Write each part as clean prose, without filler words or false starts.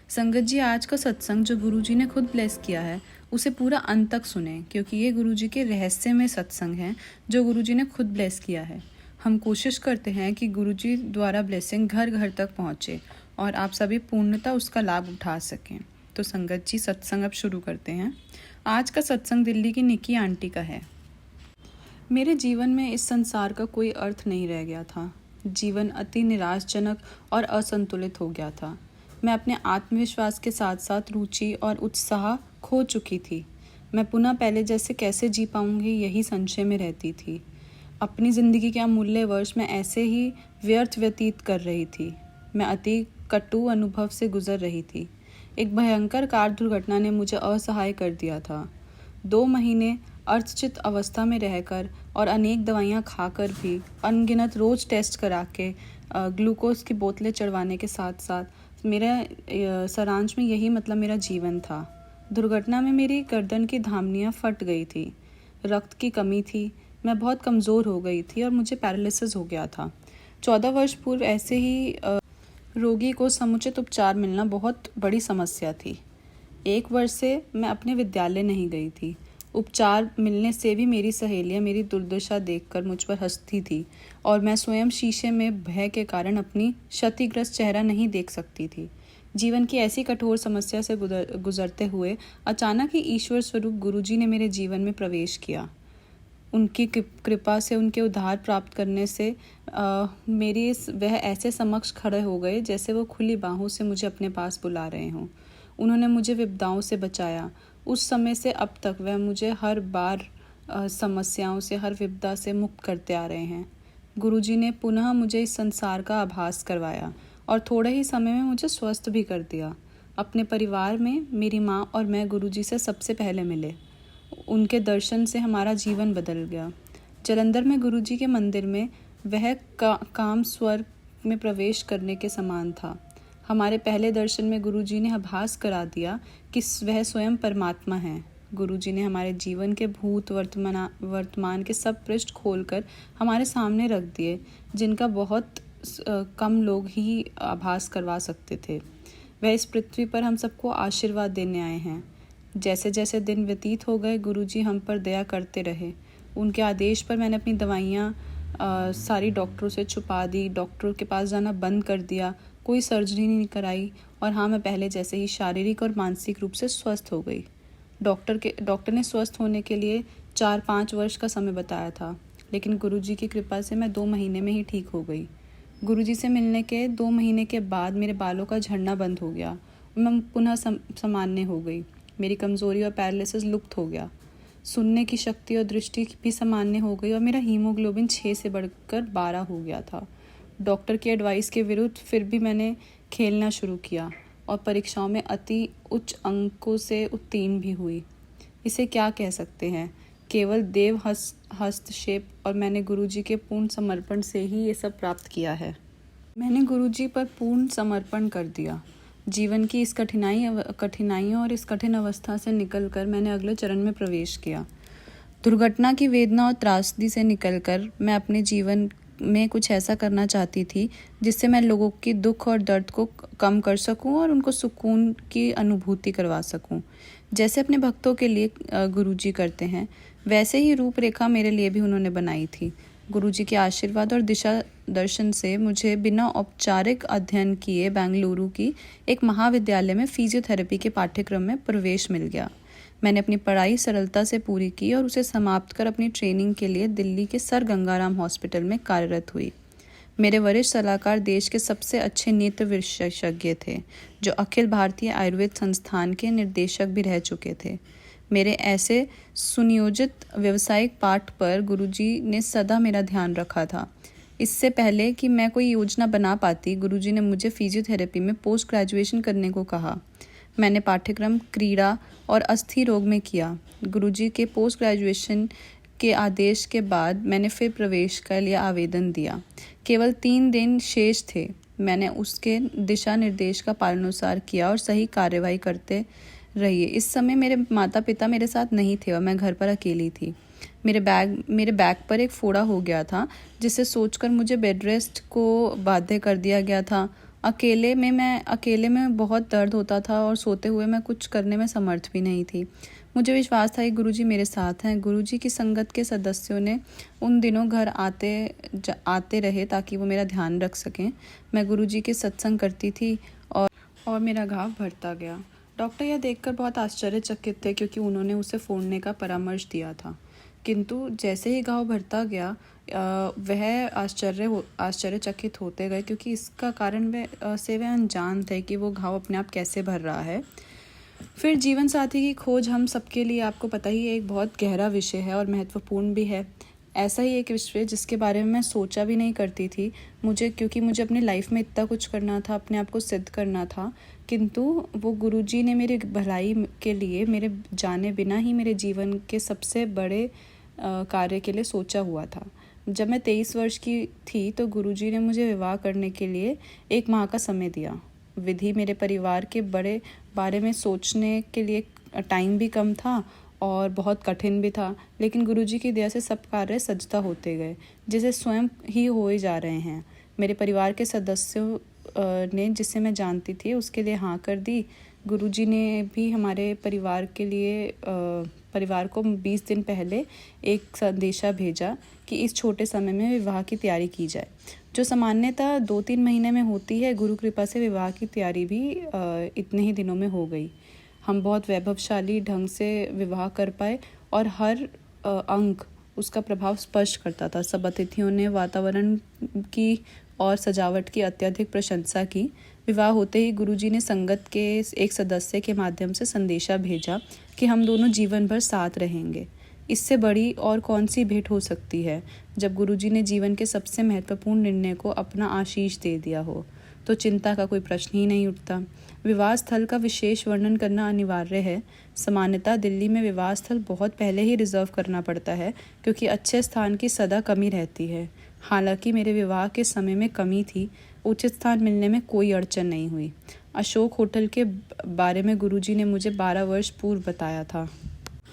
संगत जी, आज का सत्संग जो गुरुजी ने खुद ब्लेस किया है उसे पूरा अंत तक सुने, क्योंकि ये गुरुजी के रहस्य में सत्संग है जो गुरुजी ने खुद ब्लेस किया है। हम कोशिश करते हैं कि गुरुजी द्वारा ब्लेसिंग घर घर तक पहुँचे और आप सभी पूर्णतः उसका लाभ उठा सकें। तो संगत जी, सत्संग अब शुरू करते हैं। आज का सत्संग दिल्ली की निकी आंटी का है। मेरे जीवन में इस संसार का कोई अर्थ नहीं रह गया था। जीवन अति निराशजनक और असंतुलित हो गया था। मैं अपने आत्मविश्वास के साथ साथ रुचि और उत्साह खो चुकी थी। मैं पुनः पहले जैसे कैसे जी पाऊंगी, यही संशय में रहती थी। अपनी ज़िंदगी के अमूल्य वर्ष मैं ऐसे ही व्यर्थ व्यतीत कर रही थी। मैं अति कटु अनुभव से गुजर रही थी। एक भयंकर कार दुर्घटना ने मुझे असहाय कर दिया था। 2 महीने अर्धचित अवस्था में रहकर और अनेक दवाइयाँ खाकर भी, अनगिनत रोज़ टेस्ट करा के, ग्लूकोज की बोतलें चढ़वाने के साथ साथ मेरा सारांश में यही मतलब मेरा जीवन था। दुर्घटना में मेरी गर्दन की धमनियाँ फट गई थी, रक्त की कमी थी, मैं बहुत कमज़ोर हो गई थी और मुझे पैरालिसिस हो गया था। 14 वर्ष पूर्व ऐसे ही रोगी को समुचित उपचार मिलना बहुत बड़ी समस्या थी। 1 वर्ष से मैं अपने विद्यालय नहीं गई थी। उपचार मिलने से भी मेरी सहेलियां मेरी दुर्दशा देखकर मुझ पर हंसती थी और मैं स्वयं शीशे में भय के कारण अपनी क्षतिग्रस्त चेहरा नहीं देख सकती थी। जीवन की ऐसी कठोर समस्या से गुजरते हुए अचानक ही ईश्वर स्वरूप गुरुजी ने मेरे जीवन में प्रवेश किया। उनकी कृपा से, उनके उद्धार प्राप्त करने से मेरी वह ऐसे समक्ष खड़े हो गए जैसे वो खुली बाहों से मुझे अपने पास बुला रहे हों। उन्होंने मुझे विपदाओं से बचाया। उस समय से अब तक वह मुझे हर बार समस्याओं से, हर विपदा से मुक्त करते आ रहे हैं। गुरुजी ने पुनः मुझे इस संसार का आभास करवाया और थोड़े ही समय में मुझे स्वस्थ भी कर दिया। अपने परिवार में मेरी माँ और मैं गुरुजी से सबसे पहले मिले। उनके दर्शन से हमारा जीवन बदल गया। जालंधर में गुरुजी के मंदिर में वह काम स्वर्ग में प्रवेश करने के समान था। हमारे पहले दर्शन में गुरुजी ने आभास करा दिया कि वह स्वयं परमात्मा हैं। गुरुजी ने हमारे जीवन के भूत वर्तमान के सब पृष्ठ खोलकर हमारे सामने रख दिए, जिनका बहुत कम लोग ही आभास करवा सकते थे। वह इस पृथ्वी पर हम सबको आशीर्वाद देने आए हैं। जैसे जैसे दिन व्यतीत हो गए, गुरुजी हम पर दया करते रहे। उनके आदेश पर मैंने अपनी दवाइयाँ सारी डॉक्टरों से छुपा दी, डॉक्टर के पास जाना बंद कर दिया, कोई सर्जरी नहीं कराई और हाँ, मैं पहले जैसे ही शारीरिक और मानसिक रूप से स्वस्थ हो गई। डॉक्टर ने स्वस्थ होने के लिए 4-5 वर्ष का समय बताया था, लेकिन गुरुजी की कृपा से मैं 2 महीने में ही ठीक हो गई। गुरुजी से मिलने के 2 महीने के बाद मेरे बालों का झड़ना बंद हो गया और मैं पुनः सामान्य हो गई। मेरी कमज़ोरी और पैरालिसिस लुप्त हो गया। सुनने की शक्ति और दृष्टि भी सामान्य हो गई और मेरा हीमोग्लोबिन 6 से बढ़कर 12 हो गया था। डॉक्टर की एडवाइस के विरुद्ध फिर भी मैंने खेलना शुरू किया और परीक्षाओं में अति उच्च अंकों से उत्तीर्ण भी हुई। इसे क्या कह सकते हैं, केवल देव हस्तक्षेप, और मैंने गुरुजी के पूर्ण समर्पण से ही ये सब प्राप्त किया है। मैंने गुरुजी पर पूर्ण समर्पण कर दिया। जीवन की इस कठिनाइयों और इस कठिन अवस्था से निकलकर मैंने अगले चरण में प्रवेश किया। दुर्घटना की वेदना और त्रासदी से निकलकर मैं अपने जीवन में कुछ ऐसा करना चाहती थी जिससे मैं लोगों की दुख और दर्द को कम कर सकूं और उनको सुकून की अनुभूति करवा सकूं। जैसे अपने भक्तों के लिए गुरुजी करते हैं, वैसे ही रूपरेखा मेरे लिए भी उन्होंने बनाई थी। गुरुजी के आशीर्वाद और दिशा दर्शन से मुझे बिना औपचारिक अध्ययन किए बेंगलुरु की एक महाविद्यालय में फिजियोथेरेपी के पाठ्यक्रम में प्रवेश मिल गया। मैंने अपनी पढ़ाई सरलता से पूरी की और उसे समाप्त कर अपनी ट्रेनिंग के लिए दिल्ली के सर गंगाराम हॉस्पिटल में कार्यरत हुई। मेरे वरिष्ठ सलाहकार देश के सबसे अच्छे नेत्र विशेषज्ञ थे, जो अखिल भारतीय आयुर्वेद संस्थान के निर्देशक भी रह चुके थे। मेरे ऐसे सुनियोजित व्यावसायिक पाठ पर गुरुजी ने सदा मेरा ध्यान रखा था। इससे पहले कि मैं कोई योजना बना पाती, गुरुजी ने मुझे फिजियोथेरेपी में पोस्ट ग्रेजुएशन करने को कहा। मैंने पाठ्यक्रम क्रीड़ा और अस्थि रोग में किया। गुरुजी के पोस्ट ग्रेजुएशन के आदेश के बाद मैंने फिर प्रवेश के लिए आवेदन दिया। केवल 3 दिन शेष थे। मैंने उसके दिशा निर्देश का पालनानुसार किया और सही कार्यवाही करते रही। इस समय मेरे माता पिता मेरे साथ नहीं थे और मैं घर पर अकेली थी। मेरे बैग पर एक फोड़ा हो गया था, जिसे सोचकर मुझे बेड रेस्ट को बाध्य कर दिया गया था अकेले में बहुत दर्द होता था और सोते हुए मैं कुछ करने में समर्थ भी नहीं थी। मुझे विश्वास था कि गुरुजी मेरे साथ हैं। गुरुजी की संगत के सदस्यों ने उन दिनों घर आते रहे ताकि वो मेरा ध्यान रख सकें। मैं गुरुजी के सत्संग करती थी और मेरा घाव भरता गया। डॉक्टर यह देखकर बहुत आश्चर्यचकित थे क्योंकि उन्होंने उसे फोड़ने का परामर्श दिया था। किंतु जैसे ही घाव भरता गया वह आश्चर्यचकित होते गए क्योंकि इसका कारण वे अनजान थे कि वो घाव अपने आप कैसे भर रहा है। फिर जीवन साथी की खोज हम सबके लिए, आपको पता ही है, एक बहुत गहरा विषय है और महत्वपूर्ण भी है। ऐसा ही एक विषय जिसके बारे में मैं सोचा भी नहीं करती थी क्योंकि मुझे अपनी लाइफ में इतना कुछ करना था, अपने आप को सिद्ध करना था। किंतु वो गुरुजी ने मेरी भलाई के लिए मेरे जाने बिना ही मेरे जीवन के सबसे बड़े कार्य के लिए सोचा हुआ था। जब मैं 23 वर्ष की थी तो गुरुजी ने मुझे विवाह करने के लिए 1 माह का समय दिया। विधि मेरे परिवार के बारे में सोचने के लिए टाइम भी कम था और बहुत कठिन भी था, लेकिन गुरुजी की दया से सब कार्य सजता होते गए, जैसे स्वयं ही हो जा रहे हैं। मेरे परिवार के सदस्यों ने, जिसे मैं जानती थी, उसके लिए हाँ कर दी। गुरुजी ने भी हमारे परिवार को 20 दिन पहले एक संदेशा भेजा कि इस छोटे समय में विवाह की तैयारी की जाए, जो सामान्यतः 2-3 महीने में होती है। गुरु कृपा से विवाह की तैयारी भी इतने ही दिनों में हो गई। हम बहुत वैभवशाली ढंग से विवाह कर पाए और हर अंक उसका प्रभाव स्पष्ट करता था। सब अतिथियों ने वातावरण की और सजावट की अत्यधिक प्रशंसा की। विवाह होते ही गुरुजी ने संगत के एक सदस्य के माध्यम से संदेशा भेजा कि हम दोनों जीवन भर साथ रहेंगे। इससे बड़ी और कौन सी भेंट हो सकती है जब गुरुजी ने जीवन के सबसे महत्वपूर्ण निर्णय को अपना आशीष दे दिया हो, तो चिंता का कोई प्रश्न ही नहीं उठता। विवाह स्थल का विशेष वर्णन करना अनिवार्य है। सामान्यतः दिल्ली में विवाह स्थल बहुत पहले ही रिजर्व करना पड़ता है क्योंकि अच्छे स्थान की सदा कमी रहती है। हालांकि मेरे विवाह के समय में कमी थी, उचित स्थान मिलने में कोई अड़चन नहीं हुई। अशोक होटल के बारे में गुरुजी ने मुझे 12 वर्ष पूर्व बताया था,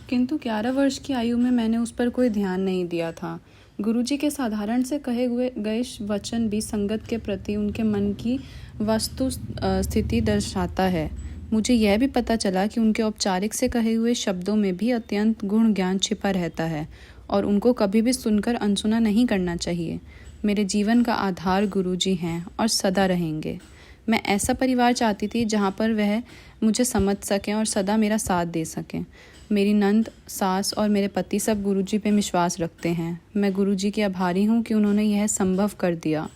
किंतु 11 वर्ष की आयु में मैंने उस पर कोई ध्यान नहीं दिया था। गुरुजी के साधारण से कहे गए वचन भी संगत के प्रति उनके मन की वस्तु स्थिति दर्शाता है। मुझे यह भी पता चला कि उनके औपचारिक से कहे हुए शब्दों में भी अत्यंत गुण ज्ञान छिपा रहता है और उनको कभी भी सुनकर अनसुना नहीं करना चाहिए। मेरे जीवन का आधार गुरुजी हैं और सदा रहेंगे। मैं ऐसा परिवार चाहती थी जहाँ पर वह मुझे समझ सकें और सदा मेरा साथ दे सकें। मेरी नंद, सास और मेरे पति सब गुरुजी पे विश्वास रखते हैं। मैं गुरुजी की आभारी हूँ कि उन्होंने यह संभव कर दिया।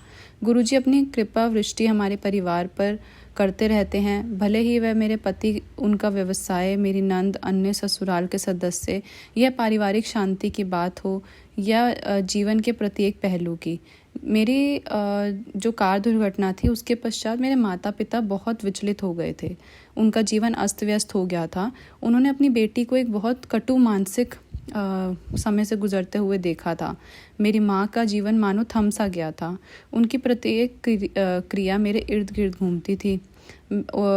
गुरुजी अपनी कृपा वृष्टि हमारे परिवार पर करते रहते हैं, भले ही वह मेरे पति, उनका व्यवसाय, मेरी नंद, अन्य ससुराल के सदस्य, यह पारिवारिक शांति की बात हो या जीवन के प्रत्येक पहलू की। मेरी जो कार दुर्घटना थी उसके पश्चात मेरे माता पिता बहुत विचलित हो गए थे। उनका जीवन अस्त व्यस्त हो गया था। उन्होंने अपनी बेटी को एक बहुत कटु मानसिक समय से गुजरते हुए देखा था। मेरी माँ का जीवन मानो थम सा गया था। उनकी प्रत्येक क्रिया मेरे इर्द गिर्द घूमती थी।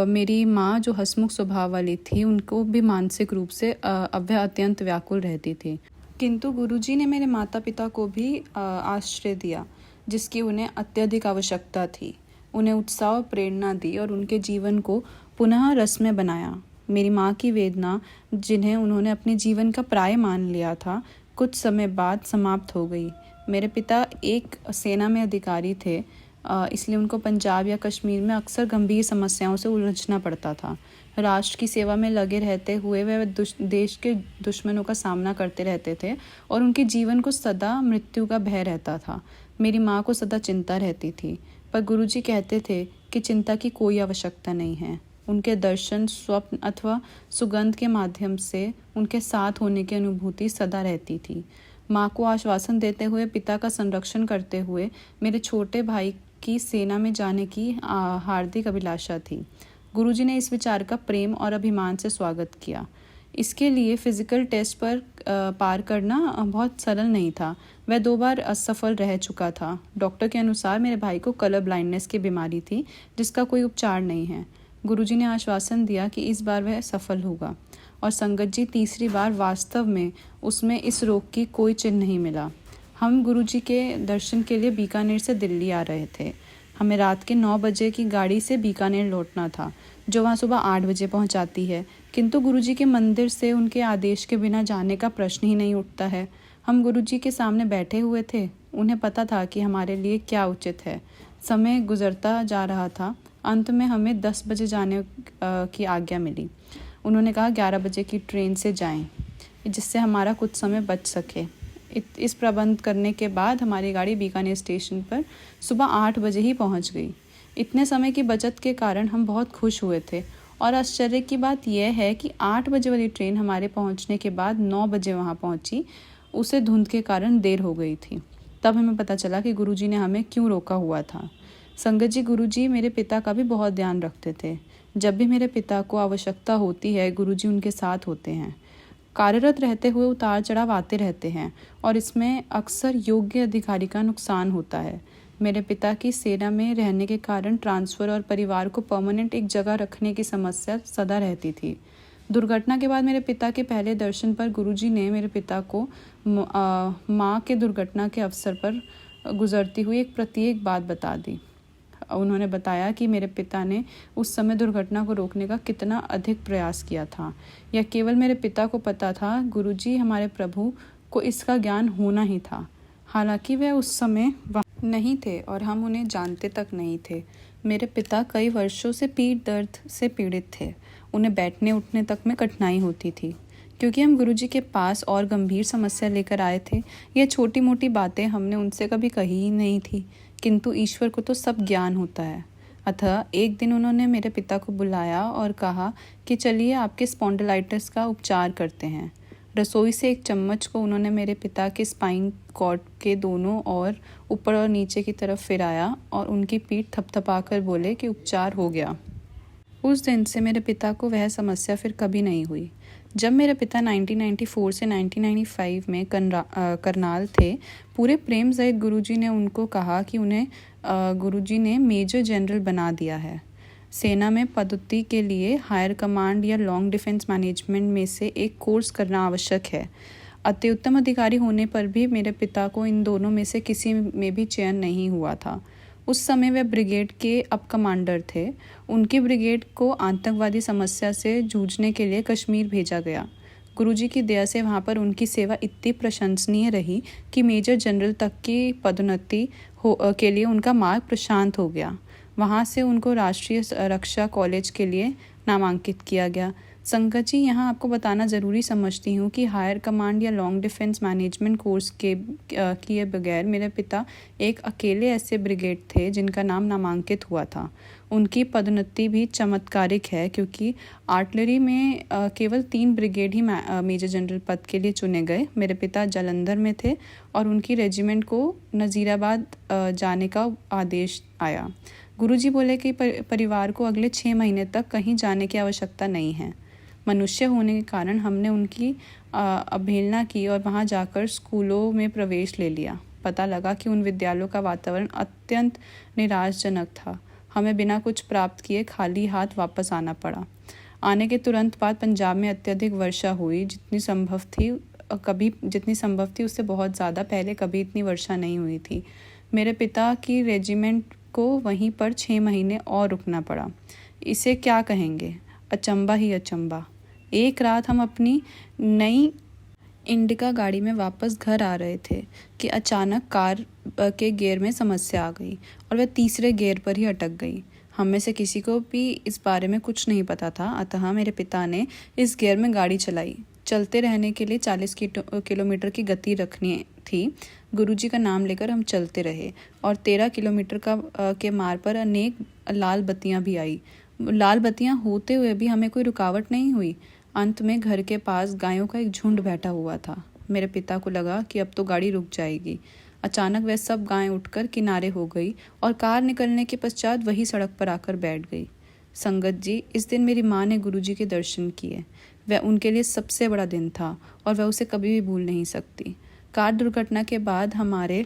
मेरी माँ जो हंसमुख स्वभाव वाली थी, उनको भी मानसिक रूप से वह अत्यंत व्याकुल रहती थी। किंतु गुरुजी ने मेरे माता पिता को भी आश्रय दिया जिसकी उन्हें अत्यधिक आवश्यकता थी। उन्हें उत्साह और प्रेरणा दी और उनके जीवन को पुनः रसमय बनाया। मेरी माँ की वेदना, जिन्हें उन्होंने अपने जीवन का प्राय मान लिया था, कुछ समय बाद समाप्त हो गई। मेरे पिता एक सेना में अधिकारी थे, इसलिए उनको पंजाब या कश्मीर में अक्सर गंभीर समस्याओं से उलझना पड़ता था। राष्ट्र की सेवा में लगे रहते हुए वे देश के दुश्मनों का सामना करते रहते थे और उनके जीवन को सदा मृत्यु का भय रहता था। मेरी माँ को सदा चिंता रहती थी, पर गुरुजी कहते थे कि चिंता की कोई आवश्यकता नहीं है। उनके दर्शन, स्वप्न अथवा सुगंध के माध्यम से उनके साथ होने की अनुभूति सदा रहती थी। माँ को आश्वासन देते हुए, पिता का संरक्षण करते हुए मेरे छोटे भाई की सेना में जाने की हार्दिक अभिलाषा थी। गुरुजी ने इस विचार का प्रेम और अभिमान से स्वागत किया। इसके लिए फिजिकल टेस्ट पर पार करना बहुत सरल नहीं था। वह 2 बार असफल रह चुका था। डॉक्टर के अनुसार मेरे भाई को कलर ब्लाइंडनेस की बीमारी थी जिसका कोई उपचार नहीं है। गुरुजी ने आश्वासन दिया कि इस बार वह सफल होगा और संगत जी तीसरी बार वास्तव में उसमें इस रोग की कोई चिन्ह नहीं मिला। हम गुरुजी के दर्शन के लिए बीकानेर से दिल्ली आ रहे थे। हमें रात के 9 बजे की गाड़ी से बीकानेर लौटना था, जो वहाँ सुबह 8 बजे पहुँचाती है। किंतु गुरुजी के मंदिर से उनके आदेश के बिना जाने का प्रश्न ही नहीं उठता है। हम गुरुजी के सामने बैठे हुए थे। उन्हें पता था कि हमारे लिए क्या उचित है। समय गुजरता जा रहा था। अंत में हमें 10 बजे जाने की आज्ञा मिली। उन्होंने कहा 11 बजे की ट्रेन से जाएं, जिससे हमारा कुछ समय बच सके। इस प्रबंध करने के बाद हमारी गाड़ी बीकानेर स्टेशन पर सुबह 8 बजे ही पहुंच गई। इतने समय की बचत के कारण हम बहुत खुश हुए थे और आश्चर्य की बात यह है कि 8 बजे वाली ट्रेन हमारे पहुंचने के बाद 9 बजे वहां पहुंची। उसे धुंध के कारण देर हो गई थी। तब हमें पता चला कि गुरुजी ने हमें क्यों रोका हुआ था। संगत जी, गुरुजी मेरे पिता का भी बहुत ध्यान रखते थे। जब भी मेरे पिता को आवश्यकता होती है, गुरुजी उनके साथ होते हैं। कार्यरत रहते हुए उतार चढ़ाव आते रहते हैं और इसमें अक्सर योग्य अधिकारी का नुकसान होता है। मेरे पिता की सेना में रहने के कारण ट्रांसफ़र और परिवार को परमानेंट एक जगह रखने की समस्या सदा रहती थी। दुर्घटना के बाद मेरे पिता के पहले दर्शन पर गुरुजी ने मेरे पिता को माँ के दुर्घटना के अवसर पर गुजरती हुई एक प्रत्येक बात बता दी। उन्होंने बताया कि मेरे पिता ने उस समय दुर्घटना को रोकने का कितना अधिक प्रयास किया था। यह केवल मेरे पिता को पता था, गुरुजी हमारे प्रभु को इसका ज्ञान होना ही था। हालांकि वे उस समय वहाँ नहीं थे और हम उन्हें जानते तक नहीं थे। मेरे पिता कई वर्षों से पीठ दर्द से पीड़ित थे। उन्हें बैठने उठने तक में कठिनाई होती थी। क्योंकि हम गुरुजी के पास और गंभीर समस्या लेकर आए थे, यह छोटी मोटी बातें हमने उनसे कभी कही ही नहीं थी। किंतु ईश्वर को तो सब ज्ञान होता है। अतः एक दिन उन्होंने मेरे पिता को बुलाया और कहा कि चलिए आपके स्पॉन्डिलाइटिस का उपचार करते हैं। रसोई से एक चम्मच को उन्होंने मेरे पिता के स्पाइन कॉर्ड के दोनों ओर ऊपर और नीचे की तरफ फिराया और उनकी पीठ थपथपाकर बोले कि उपचार हो गया। उस दिन से मेरे पिता को वह समस्या फिर कभी नहीं हुई। जब मेरे पिता 1994 से 1995 में करनाल थे, पूरे प्रेम सहित गुरुजी ने उनको कहा कि उन्हें गुरुजी ने मेजर जनरल बना दिया है। सेना में पदोन्नति के लिए हायर कमांड या लॉन्ग डिफेंस मैनेजमेंट में से एक कोर्स करना आवश्यक है। अति उत्तम अधिकारी होने पर भी मेरे पिता को इन दोनों में से किसी में भी चयन नहीं हुआ था। उस समय वे ब्रिगेड के अब कमांडर थे। उनकी ब्रिगेड को आतंकवादी समस्या से जूझने के लिए कश्मीर भेजा गया। गुरुजी की दया से वहाँ पर उनकी सेवा इतनी प्रशंसनीय रही कि मेजर जनरल तक की पदोन्नति के लिए उनका मार्ग प्रशांत हो गया। वहाँ से उनको राष्ट्रीय रक्षा कॉलेज के लिए नामांकित किया गया। संगत जी, यहाँ आपको बताना ज़रूरी समझती हूँ कि हायर कमांड या लॉन्ग डिफेंस मैनेजमेंट कोर्स के किए बगैर मेरे पिता एक अकेले ऐसे ब्रिगेड थे जिनका नाम नामांकित हुआ था। उनकी पदोन्नति भी चमत्कारिक है, क्योंकि आर्टिलरी में केवल 3 ब्रिगेड ही मेजर जनरल पद के लिए चुने गए। मेरे पिता जालंधर में थे और उनकी रेजिमेंट को नज़ीराबाद जाने का आदेश आया। गुरुजी बोले कि परिवार को अगले 6 महीने तक कहीं जाने की आवश्यकता नहीं है। मनुष्य होने के कारण हमने उनकी अवहेलना की और वहां जाकर स्कूलों में प्रवेश ले लिया। पता लगा कि उन विद्यालयों का वातावरण अत्यंत निराशाजनक था। हमें बिना कुछ प्राप्त किए खाली हाथ वापस आना पड़ा। आने के तुरंत बाद पंजाब में अत्यधिक वर्षा हुई। जितनी संभव थी उससे बहुत ज़्यादा। पहले कभी इतनी वर्षा नहीं हुई थी। मेरे पिता की रेजिमेंट को वहीं पर 6 महीने और रुकना पड़ा। इसे क्या कहेंगे, अचंबा ही अचंबा। एक रात हम अपनी नई इंडिका गाड़ी में वापस घर आ रहे थे कि अचानक कार के गियर में समस्या आ गई और वह तीसरे गियर पर ही अटक गई। हम में से किसी को भी इस बारे में कुछ नहीं पता था। अतः मेरे पिता ने इस गियर में गाड़ी चलाई। चलते रहने के लिए 40 किलोमीटर की गति रखनी थी। गुरुजी का नाम लेकर हम चलते रहे और 13 किलोमीटर के मार्ग पर अनेक लाल बत्तियां भी आई। लाल बत्तियां होते हुए भी हमें कोई रुकावट नहीं हुई। अंत में घर के पास गायों का एक झुंड बैठा हुआ था। मेरे पिता को लगा कि अब तो गाड़ी रुक जाएगी। अचानक वह सब गायें उठकर किनारे हो गई और कार निकलने के पश्चात वही सड़क पर आकर बैठ गई। संगत जी, इस दिन मेरी माँ ने गुरुजी के दर्शन किए। वह उनके लिए सबसे बड़ा दिन था और वह उसे कभी भी भूल नहीं सकती। कार दुर्घटना के बाद हमारे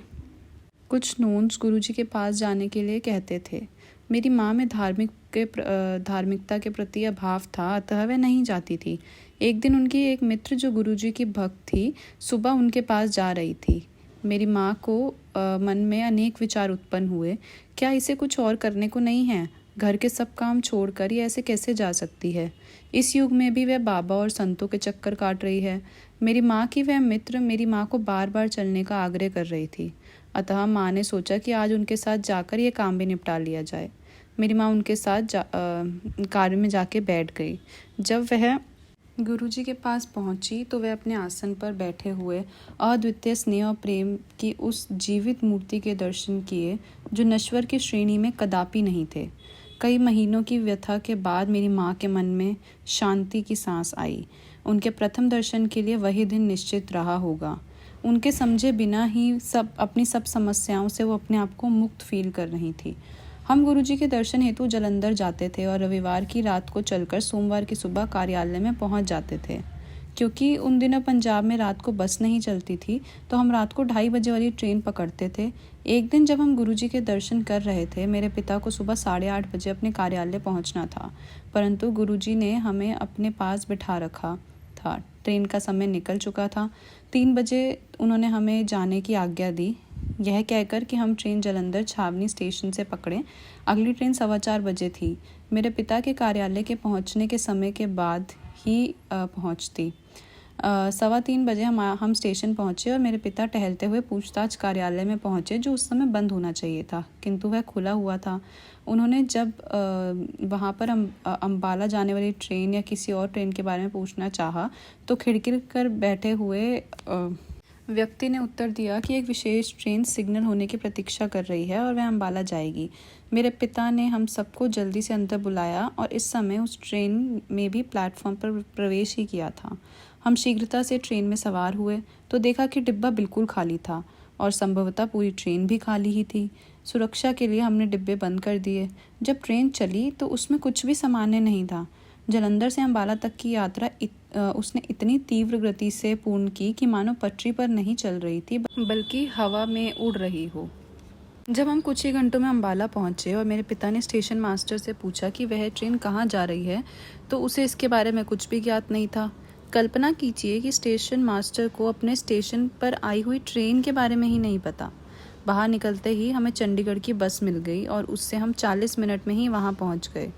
कुछ नोन्स गुरुजी के पास जाने के लिए कहते थे। मेरी माँ में धार्मिकता के प्रति अभाव था, अतः वह नहीं जाती थी। एक दिन उनकी एक मित्र जो गुरुजी की भक्त थी, सुबह उनके पास जा रही थी। मेरी माँ को मन में अनेक विचार उत्पन्न हुए। क्या इसे कुछ और करने को नहीं है? घर के सब काम छोड़कर ये ऐसे कैसे जा सकती है? इस युग में भी वह बाबा और संतों के चक्कर काट रही है। मेरी माँ की वह मित्र मेरी माँ को बार बार चलने का आग्रह कर रही थी। अतः माँ ने सोचा कि आज उनके साथ जाकर ये काम भी निपटा लिया जाए। मेरी माँ उनके साथ कार में जाके बैठ गई। जब वह गुरुजी के पास पहुंची तो वह अपने आसन पर बैठे हुए अद्वितीय स्नेह और प्रेम की उस जीवित मूर्ति के दर्शन किए जो नश्वर की श्रेणी में कदापि नहीं थे। कई महीनों की व्यथा के बाद मेरी माँ के मन में शांति की सांस आई। उनके प्रथम दर्शन के लिए वही दिन निश्चित रहा होगा। उनके समझे बिना ही अपनी सब समस्याओं से वो अपने आप को मुक्त फील कर रही थी। हम गुरुजी के दर्शन हेतु जालंधर जाते थे और रविवार की रात को चलकर सोमवार की सुबह कार्यालय में पहुंच जाते थे। क्योंकि उन दिनों पंजाब में रात को बस नहीं चलती थी तो हम रात को 2:30 बजे वाली ट्रेन पकड़ते थे। एक दिन जब हम गुरुजी के दर्शन कर रहे थे, मेरे पिता को सुबह 8:30 बजे अपने कार्यालय पहुंचना था, परंतु गुरुजी ने हमें अपने पास बिठा रखा था। ट्रेन का समय निकल चुका था। 3 बजे उन्होंने हमें जाने की आज्ञा दी, यह कहकर कि हम ट्रेन जालंधर छावनी स्टेशन से पकड़ें। अगली ट्रेन 4:15 बजे थी। मेरे पिता के कार्यालय के पहुंचने के समय के बाद ही पहुंचती। 3:15 बजे हम स्टेशन पहुंचे और मेरे पिता टहलते हुए पूछताछ कार्यालय में पहुंचे, जो उस समय बंद होना चाहिए था, किंतु वह खुला हुआ था। उन्होंने जब वहाँ पर अम्बाला जाने वाली ट्रेन या किसी और ट्रेन के बारे में पूछना चाहा तो खिड़की कर बैठे हुए व्यक्ति ने उत्तर दिया कि एक विशेष ट्रेन सिग्नल होने की प्रतीक्षा कर रही है और वह अम्बाला जाएगी। मेरे पिता ने हम सबको जल्दी से अंदर बुलाया और इस समय उस ट्रेन में भी प्लेटफॉर्म पर प्रवेश ही किया था। हम शीघ्रता से ट्रेन में सवार हुए तो देखा कि डिब्बा बिल्कुल खाली था और संभवतः पूरी ट्रेन भी खाली ही थी। सुरक्षा के लिए हमने डिब्बे बंद कर दिए। जब ट्रेन चली तो उसमें कुछ भी सामान्य नहीं था। जालंधर से अम्बाला तक की यात्रा उसने इतनी तीव्र गति से पूर्ण की कि मानो पटरी पर नहीं चल रही थी बल्कि हवा में उड़ रही हो। जब हम कुछ ही घंटों में अम्बाला पहुंचे और मेरे पिता ने स्टेशन मास्टर से पूछा कि वह ट्रेन कहाँ जा रही है तो उसे इसके बारे में कुछ भी ज्ञात नहीं था। कल्पना कीजिए कि स्टेशन मास्टर को अपने स्टेशन पर आई हुई ट्रेन के बारे में ही नहीं पता। बाहर निकलते ही हमें चंडीगढ़ की बस मिल गई और उससे हम 40 मिनट में ही वहाँ पहुँच गए।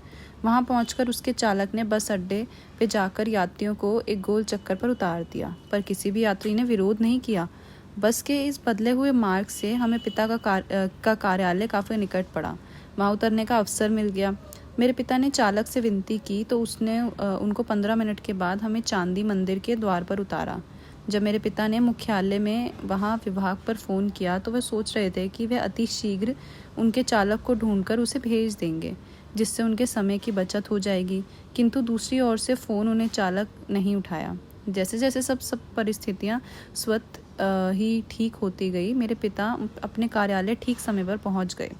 वहाँ पहुंचकर उसके चालक ने बस अड्डे पे जाकर यात्रियों को एक गोल चक्कर पर उतार दिया, पर किसी भी यात्री ने विरोध नहीं किया। बस के इस बदले हुए मार्ग से हमें पिता का कार्यालय काफ़ी निकट पड़ा। वहाँ उतरने का अवसर मिल गया। मेरे पिता ने चालक से विनती की तो उसने उनको 15 मिनट के बाद हमें चांदी मंदिर के द्वार पर उतारा। जब मेरे पिता ने मुख्यालय में वहाँ विभाग पर फ़ोन किया तो वह सोच रहे थे कि वह अति शीघ्र उनके चालक को ढूंढकर उसे भेज देंगे, जिससे उनके समय की बचत हो जाएगी, किंतु दूसरी ओर से फ़ोन उन्हें चालक नहीं उठाया। जैसे जैसे सब परिस्थितियाँ स्वतः ही ठीक होती गई, मेरे पिता अपने कार्यालय ठीक समय पर पहुंच गए।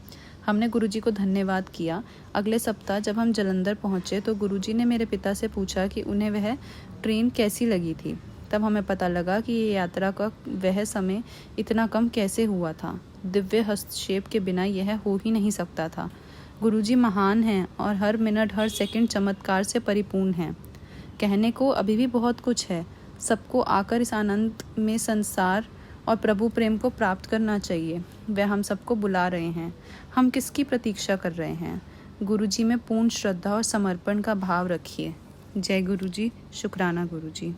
हमने गुरुजी को धन्यवाद किया। अगले सप्ताह जब हम जालंधर पहुंचे तो गुरुजी ने मेरे पिता से पूछा कि उन्हें वह ट्रेन कैसी लगी थी। तब हमें पता लगा कि ये यात्रा का वह समय इतना कम कैसे हुआ था। दिव्य हस्तक्षेप के बिना यह हो ही नहीं सकता था। गुरुजी महान हैं और हर मिनट हर सेकंड चमत्कार से परिपूर्ण हैं। कहने को अभी भी बहुत कुछ है। सबको आकर इस आनंद में संसार और प्रभु प्रेम को प्राप्त करना चाहिए। वह हम सबको बुला रहे हैं। हम किसकी प्रतीक्षा कर रहे हैं? गुरुजी में पूर्ण श्रद्धा और समर्पण का भाव रखिए। जय गुरुजी। शुक्राना गुरुजी।